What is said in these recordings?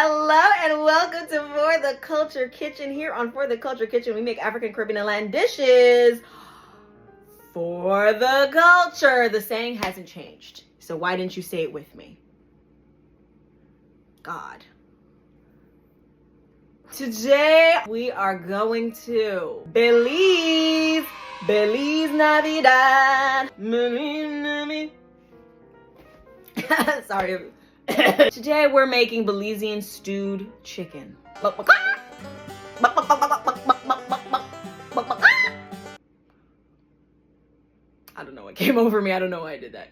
Hello and welcome to For the Culture Kitchen. Here on For the Culture Kitchen, we make African, Caribbean, and Latin dishes for the culture. The saying hasn't changed, so why didn't you say it with me? God. Today, we are going to Belize Navidad. Sorry. Today we're making Belizean stewed chicken. I don't know what came over me. I don't know why I did that.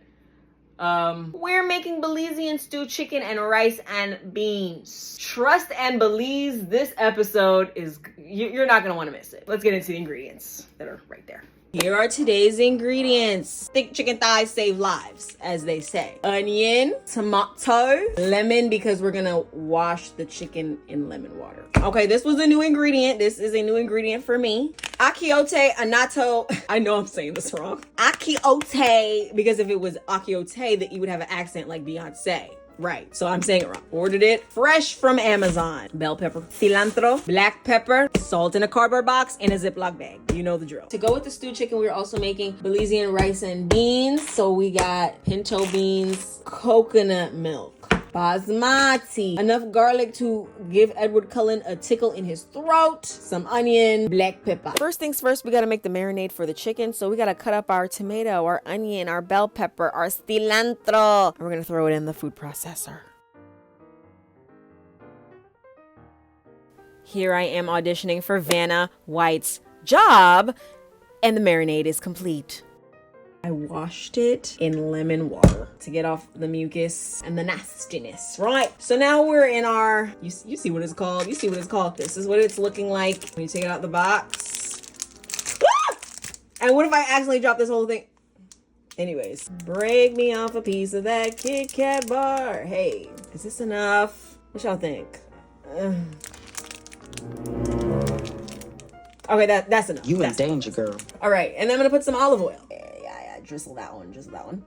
We're making Belizean stewed chicken and rice and beans. Trust and Belize, this episode is, you're not gonna want to miss it. Let's get into the ingredients that are right there. Here are today's ingredients. Thick chicken thighs save lives, as they say. Onion, tomato, lemon, because we're gonna wash the chicken in lemon water. Okay, this was a new ingredient. This is a new ingredient for me. Akiote anato. I know I'm saying this wrong. Akiote, because if it was akiote, that you would have an accent like Beyonce. Right, so I'm saying it wrong. Ordered it fresh from Amazon. Bell pepper, cilantro, black pepper, salt in a cardboard box, and a Ziploc bag. You know the drill. To go with the stewed chicken, we're also making Belizean rice and beans. So we got pinto beans, coconut milk, basmati, enough garlic to give Edward Cullen a tickle in his throat, some onion, black pepper. First things first, we gotta make the marinade for the chicken. So we gotta cut up our tomato, our onion, our bell pepper, our cilantro. And we're gonna throw it in the food processor. Here I am auditioning for Vanna White's job, and the marinade is complete. I washed it in lemon water to get off the mucus and the nastiness, right? So now we're in our, you see what it's called? You see what it's called? This is what it's looking like when you take it out the box. Ah! And what if I accidentally drop this whole thing? Anyways, break me off a piece of that Kit Kat bar. Hey, is this enough? What y'all think? Okay, that's enough. You in danger, girl. All right, and then I'm gonna put some olive oil. Drizzle that one.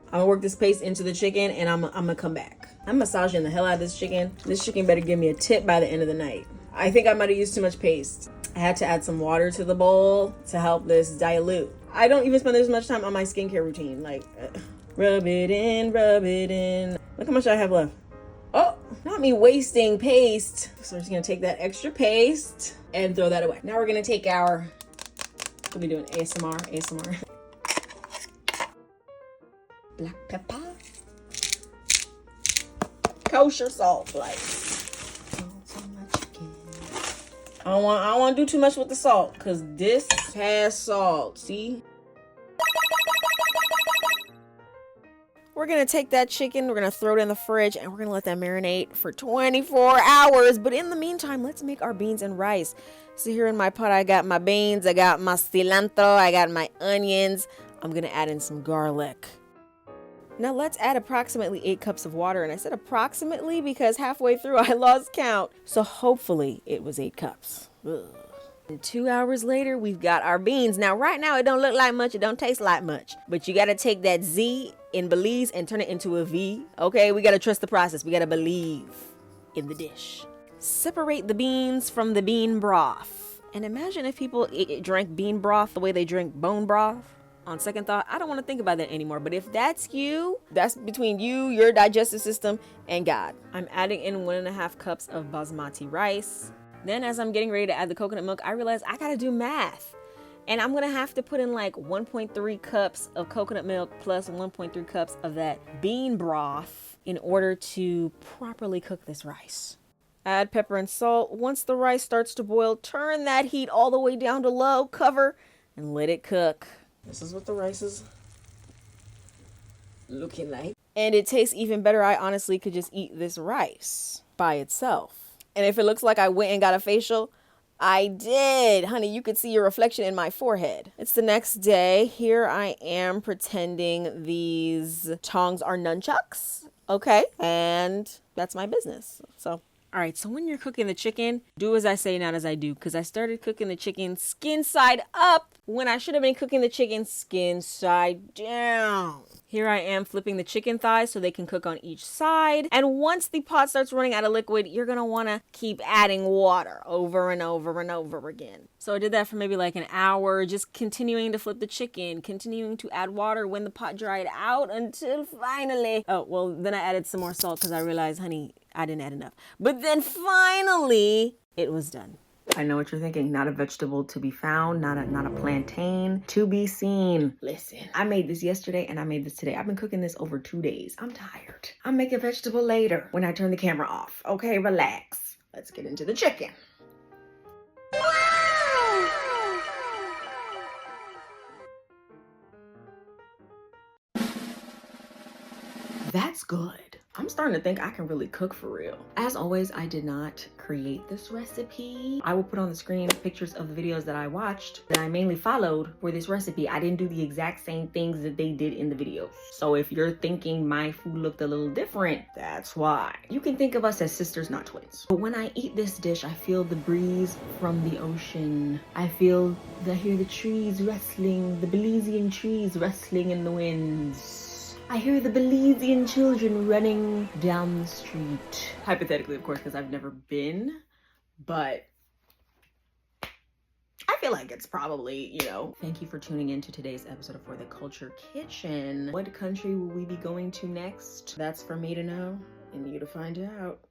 I'm gonna work this paste into the chicken, and I'm gonna come back. I'm massaging the hell out of this chicken. This chicken better give me a tip by the end of the night. I think I might have used too much paste. I had to add some water to the bowl to help this dilute. I don't even spend this much time on my skincare routine. Like, rub it in. Look how much I have left. Oh, not me wasting paste. So we're just gonna take that extra paste and throw that away. Now we're gonna take our, we'll be doing ASMR. Black pepper, kosher salt, like salt on my chicken. I don't want to do too much with the salt because this has salt. See, we're gonna take that chicken, we're gonna throw it in the fridge, and we're gonna let that marinate for 24 hours. But in the meantime, let's make our beans and rice. So here in my pot, I got my beans, I got my cilantro, I got my onions. I'm gonna add in some garlic. Now let's add approximately 8 cups of water. And I said approximately because halfway through I lost count. So hopefully it was 8 cups. Ugh. And 2 hours later, we've got our beans. Now right now it don't look like much, it don't taste like much. But you gotta take that Z in Belize and turn it into a V. Okay, we gotta trust the process. We gotta believe in the dish. Separate the beans from the bean broth. And imagine if people drank bean broth the way they drink bone broth. On second thought, I don't want to think about that anymore. But if that's you, that's between you, your digestive system, and God. I'm adding in 1.5 cups of basmati rice. Then as I'm getting ready to add the coconut milk, I realized I got to do math. And I'm going to have to put in like 1.3 cups of coconut milk plus 1.3 cups of that bean broth in order to properly cook this rice. Add pepper and salt. Once the rice starts to boil, turn that heat all the way down to low, cover, and let it cook. This is what the rice is looking like. And it tastes even better. I honestly could just eat this rice by itself. And if it looks like I went and got a facial, I did. Honey, you could see your reflection in my forehead. It's the next day. Here I am pretending these tongs are nunchucks. Okay. And that's my business. So all right, so when you're cooking the chicken, do as I say, not as I do, because I started cooking the chicken skin side up when I should have been cooking the chicken skin side down. Here I am flipping the chicken thighs so they can cook on each side. And once the pot starts running out of liquid, you're gonna wanna keep adding water over and over and over again. So I did that for maybe like an hour, just continuing to flip the chicken, continuing to add water when the pot dried out until finally, oh, well, then I added some more salt because I realized, honey, I didn't add enough. But then finally, it was done. I know what you're thinking. Not a vegetable to be found, not a plantain to be seen. Listen, I made this yesterday and I made this today. I've been cooking this over 2 days. I'm tired. I'll make a vegetable later when I turn the camera off. Okay, relax. Let's get into the chicken. That's good. I'm starting to think I can really cook for real. As always, I did not create this recipe. I will put on the screen pictures of the videos that I watched that I mainly followed for this recipe. I didn't do the exact same things that they did in the videos. So if you're thinking my food looked a little different, that's why. You can think of us as sisters, not twins. But when I eat this dish, I feel the breeze from the ocean. I hear the trees rustling, the Belizean trees rustling in the winds. I hear the Belizean children running down the street. Hypothetically, of course, because I've never been, but I feel like it's probably, Thank you for tuning in to today's episode of For the Culture Kitchen. What country will we be going to next? That's for me to know and you to find out.